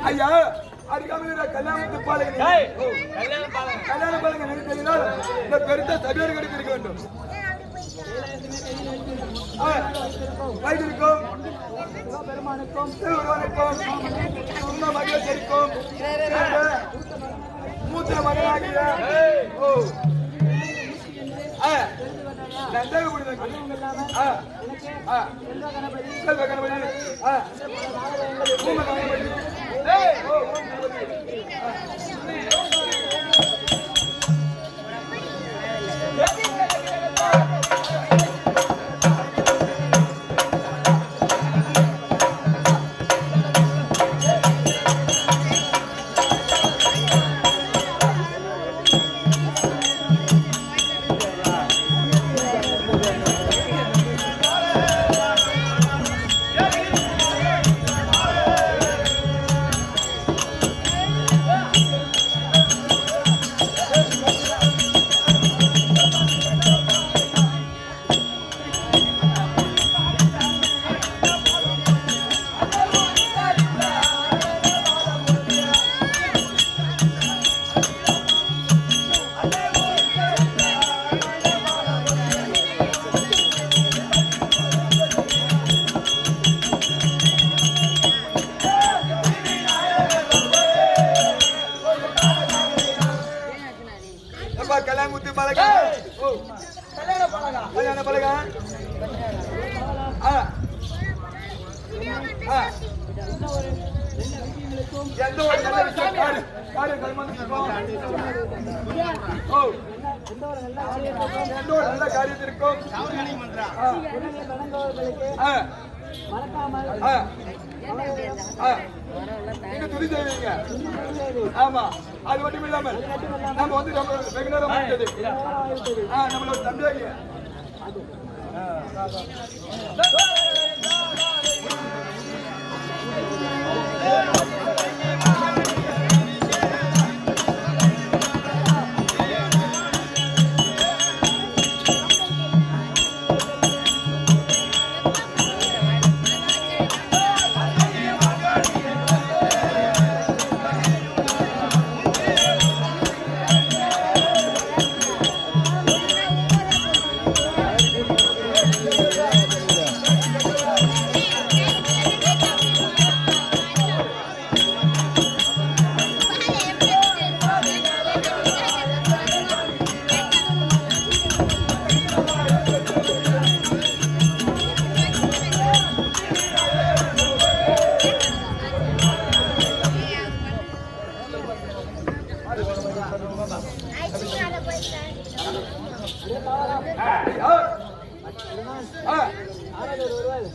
ஐயா அதுக்காக கல்யாணத்து பாலகன் கல்யாண பாலகன் நினைத்ததினால் இந்த பெருத்த சபையோடு கிடைத்திருக்க வேண்டும். வைத்திருக்கும் பெருமானுக்கும் மகிழ்ச்சிக்கும் மூத்த மகனாகிய கல்யாணமுத்து பலகா கல்யாண பலகா எந்த ஒரு நல்ல விஷயம் எந்த ஒரு நல்ல காரியத்திற்கும் நீங்க துதி செய்வீங்க. ஆமா, அது மட்டும் இல்லாமல் நம்ம வந்து வெகு நேரம் நம்மளோட தம்பியாகிய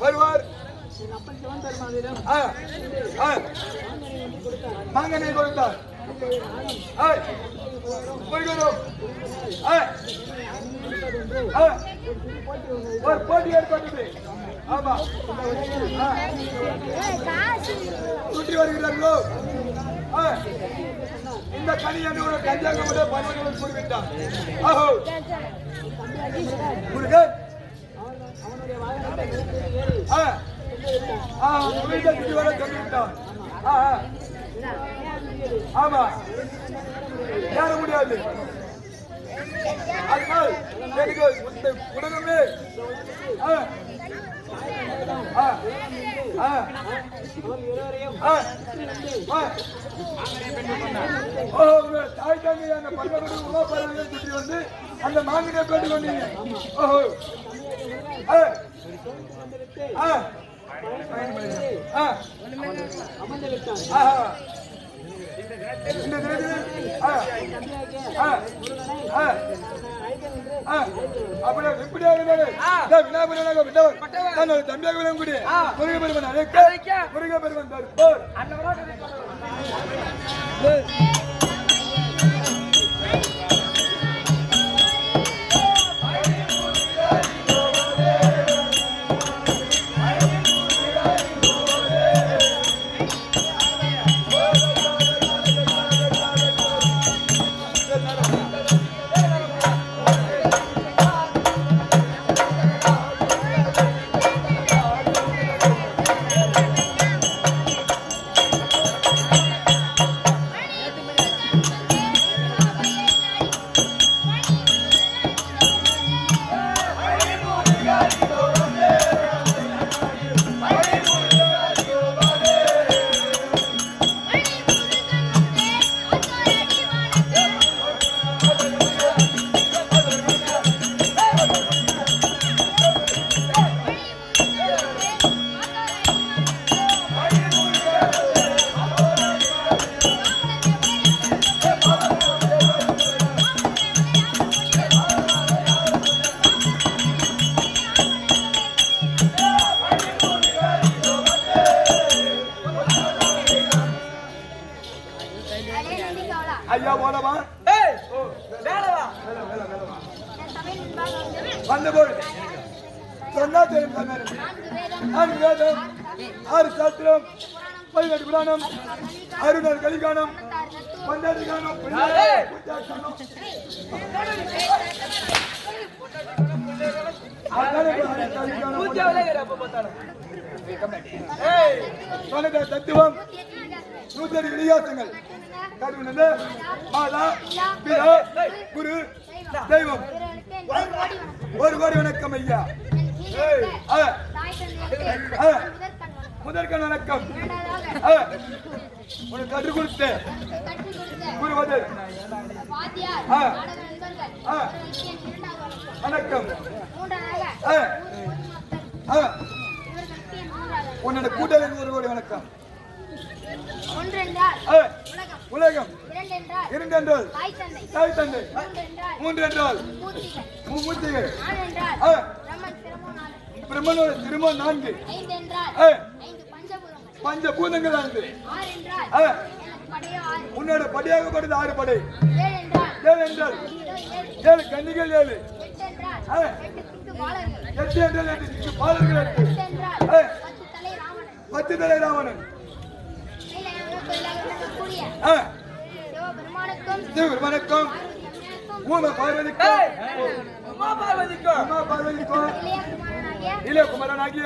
வருவார். மாங்கனை கொடுத்தார். ஒரு போட்டி ஏற்பட்டது. ஆமா, சுற்றி வருகிறார்களோ இந்த கனியான ஒரு கஞ்சாங்க பணவர்கள் கூறிவிட்டார். ஆஹோ முருகன் வர சொல்லிவிட்டான். ஆமா, ஏற முடியாது. அதனால் எனக்கு இந்த குடும்பமே தாய் தங்கை அந்த பக்கத்து உமா பறவை சுற்றி வந்து அந்த மாங்கனியை பேட்டு கொண்டீங்க. ஓஹோ அப்படியே இப்படியாக தம்பியாக விளங்கக்கூடிய முருகப்பெருமன் அழைக்க முருகப்பெருமன் தருப்பார். ஐயா போனவா வந்தபோது சொன்னா தெரியும். 4 வேதம் 6 சாஸ்திரம் 18 புராணம் 6 கலிகானம் 12 கானம் தத்துவம் 108 விநியாசங்கள் மாதா பிதா குரு தெய்வம் 1 கோடி வணக்கம் ஐயா. முதற்கண் வணக்கம் உனக்கு கற்றுக் கொடுத்த குருவது வணக்கம். உன்னோட கூட்டணி 1 கோடி வணக்கம். உலகம் 2 என்றால் தாய் தந்தை 3 என்றால் மூர்த்திகள் பிரம்மனோட திருமணம் 4 பஞ்சபூதங்கள் 5 உன்னோட படியாகப்படுது 6 படை 7 என்றால் 7 கன்னிகள் 7 8 என்றால் 8 பாலர்கள் 10 தலை ராவணன் சிவபெருமானுக்கும் உமா பார்வதிக்கும் இளைய குமரனாகிய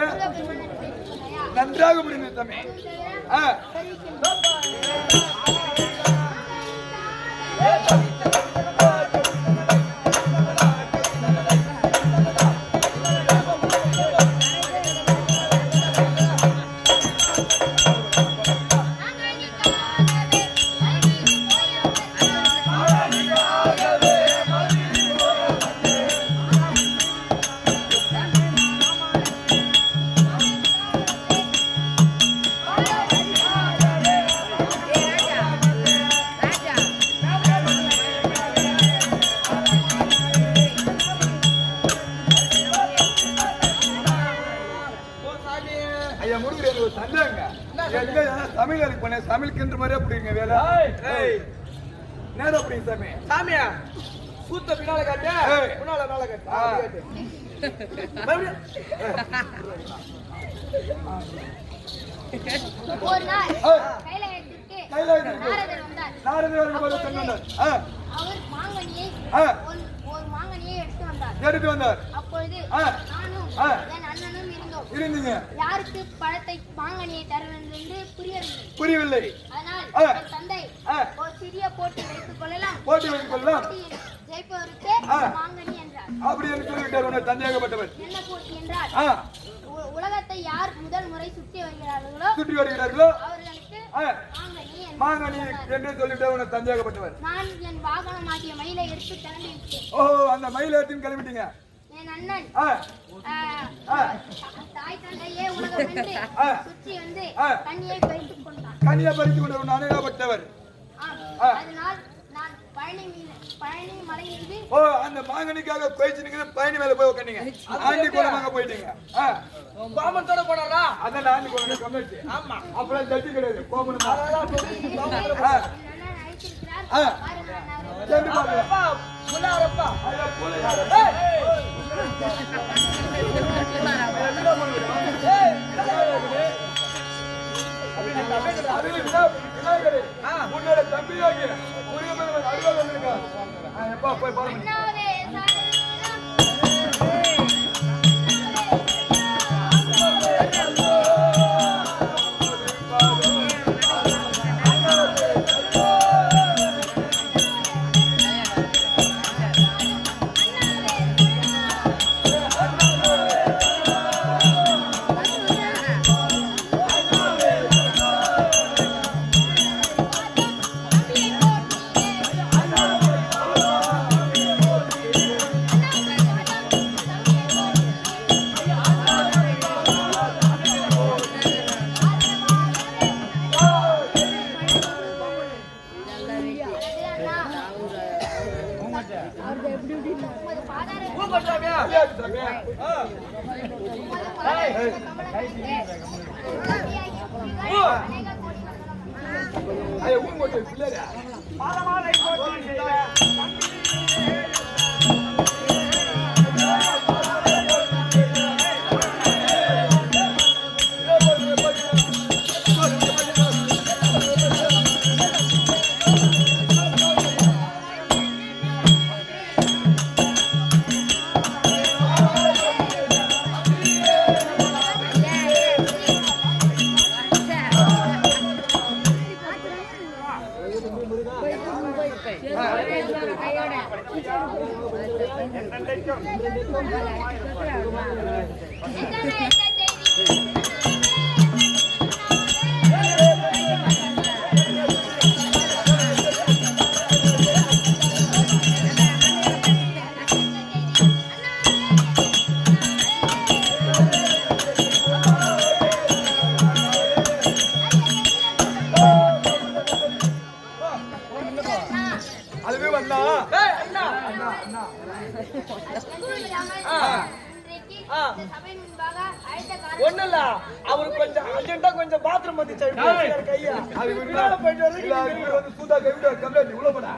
நன்றாக புரிந்து தம்மே. தமிழ்கின்ற மாதிரியே அப்படிங்க வேலை நேரம் அப்படிங்க சாமி. சாமியா கூத்த பின்னால காட்டு முன்னால மேல காட்டு. ஒரு நாள் நாரதர் வரும்போது சொன்னார் அவர் மாங்கனியை ஒரு மாங்கனியை எடுத்து வந்தார். அப்பொழுது நானும் என் அண்ணனும் இருந்தீங்க. யாருக்கு பழத்தை மாங்கனியை தருவது என்று புரியவில்லை. அதனால் தந்தை ஒரு சிறிய போட்டி வைத்துக் கொள்ளலாம். ஜெயிப்பவருக்கு மாங்கனி என்றார். அப்படி என்று சொல்லிவிட்டார் உன்னை தந்தையாகப்பட்டவர். என்ன போட்டி என்றால் உலகத்தை யார் முதல் முறை சுற்றி வருகிறார்களோ அவர்களுக்கு மாங்கனி என்று சொல்லிவிட்டார் உன்னை தந்தையாகப்பட்டவர். நான் என் வாகனமாகிய மயிலை எடுத்து கிளம்பி விட்டேன். ஓ, அந்த மயிலை எடுத்து கிளம்பிட்டீங்க. என் அண்ணன் தாய் தந்தையே உலகம் என்று சுற்றி வந்து கனியை பறித்துக் கொண்டான். கனியை பறித்துக் கொண்ட உன் அணையாகப்பட்டவர். அதனால் நான் பழனி மலை மீது அந்த மாங்கனிக்காக போயிச்சு நீங்க பழனி மேல போய் உட்காந்தீங்க. ஆண்டி கோலமாக போயிட்டீங்க. பாமத்தோட போனாரா? அதான் ஆண்டி கோலம் கமிட்டி. ஆமா. அப்புறம் ஜட்ஜி கிடையாது. கோமன் அண்ணன் அழைத்திருக்கிறார். சென்று பாருங்க. புள்ளாரப்பா. ஐயா புள்ளையார. விநாயகரே, உன்னோட தம்பியாகி முருகன் அருள் வந்திருக்கான். எப்பா போய் பாருங்க. ஒண்ணுல்ல அவரு கொஞ்சம் அர்ஜென்ட்டா கொஞ்சம் பாத்ரூம் வந்துச்சு கையா அது போயிட்டு சூதா கைவிட கம்ப்ளைண்ட் இவ்வளவு பண்ணா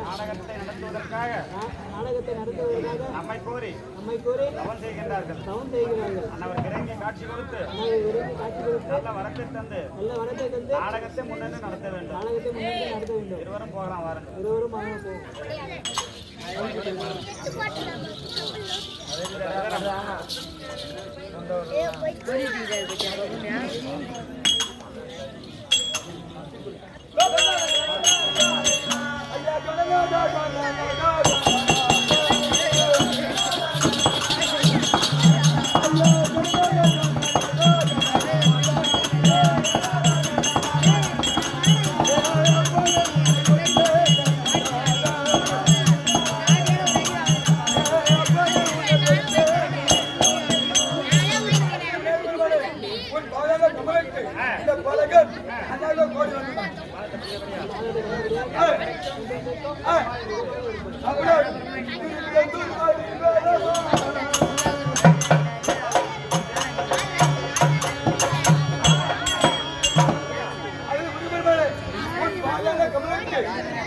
நாடகத்தை நடத்துவதற்காக நம்மை கோரி தவம் செய்கின்றார்கள். அன்னவர் இறங்கி காட்சி கொடுத்து நல்ல வரத்தை தந்து நாடகத்தை முன்னே நடத்த வேண்டும். இருவரும் போகலாம் வாருங்கள்.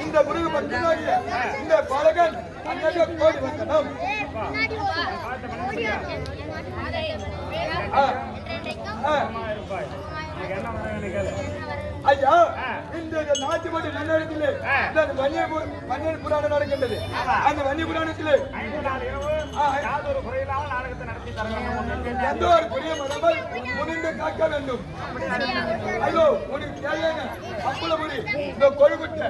இந்த முருக பக்தனாகிய இந்த பாலகன் அண்ணாக கோடி வந்தனம். ஐயா, இந்த நாட்டுப்பட்டு நன்னடத்திலே மன்னிய புராணம் நடக்கின்றது. அந்த மன்னிய புராணத்திலே யாதொரு குறையில்லாமல் நாடகத்தை நடத்தி தர வேண்டும். எந்த ஒரு புரிய மரபல் முனிந்து காக்க வேண்டும். ஐயோ உனக்கு தேவையான அப்பள முடி இந்த கொழுக்குட்டை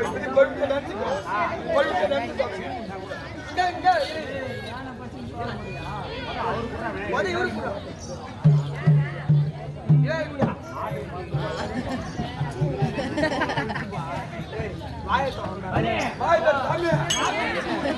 இப்படி கொழுக்குட்டை நினைச்சுக்கோ. கொழுக்குட்டை நினைச்சுக்கோ. வாய்தா சாமி கூடி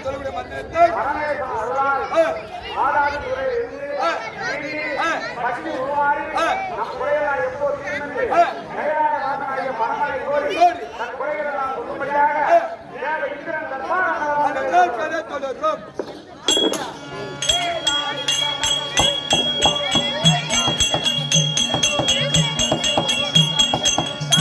சொல்லக்கூடிய மந்திரத்தை தொடரும்.